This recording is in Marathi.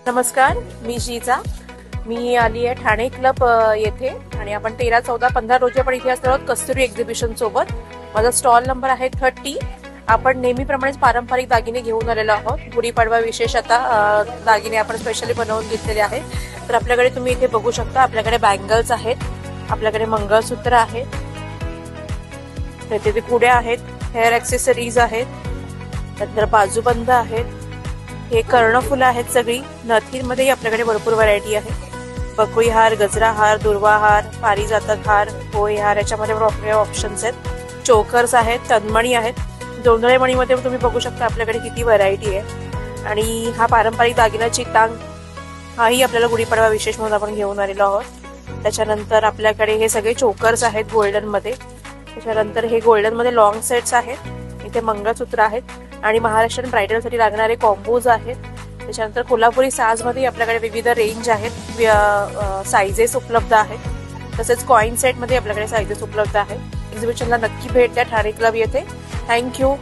नमस्कार, मी शीजा. मी आली आहे ठाणे क्लब येथे आणि आपण 13, 14, 15 रोजी आपण इथे असतो आहोत कस्तुरी एक्झिबिशन सोबत. माझा स्टॉल नंबर आहे 30. आपण नेहमीप्रमाणेच पारंपरिक दागिने घेऊन आलेलो आहोत. गुढीपाडवा विशेष आता दागिने आपण स्पेशली बनवून घेतलेले आहेत. तर आपल्याकडे तुम्ही इथे बघू शकता, आपल्याकडे बँगल्स आहेत, आपल्याकडे मंगळसूत्र आहेत, तिथे कुड्या आहेत, हेअर ॲक्सेसरीज आहेत, नंतर बाजूबंद आहेत, हे कर्णफुलं आहेत सगळी. नथींमध्येही आपल्याकडे भरपूर व्हरायटी आहे. बकुळी हार, गजरा हार, दुर्वा हार, पारिजातक हार, पोहे हार, याच्यामध्ये पण ऑप्शन्स आहेत. चोकर्स आहेत, तन्मणी आहेत. जोंधळे मणीमध्ये तुम्ही बघू शकता आपल्याकडे किती व्हरायटी आहे. आणि हा पारंपरिक दागिनाची टांग, हाही आपल्याला गुढीपाडवा विशेष म्हणून आपण घेऊन आलेलो आहोत. त्याच्यानंतर आपल्याकडे हे सगळे चोकर्स आहेत गोल्डनमध्ये. त्याच्यानंतर हे गोल्डनमध्ये लॉंग सेट्स आहेत. इथे मंगळसूत्र आहेत आणि महाराष्ट्रीयन ब्रायडलसाठी लागणारे कॉम्बोज आहेत. त्याच्यानंतर कोल्हापुरी साजमध्ये आपल्याकडे विविध रेंज आहेत, साईजेस उपलब्ध आहेत. तसेच कॉइन सेटमध्ये आपल्याकडे साईजेस उपलब्ध आहेत. एक्झिबिशनला नक्की भेट द्या ठाणे क्लब येथे. थँक्यू.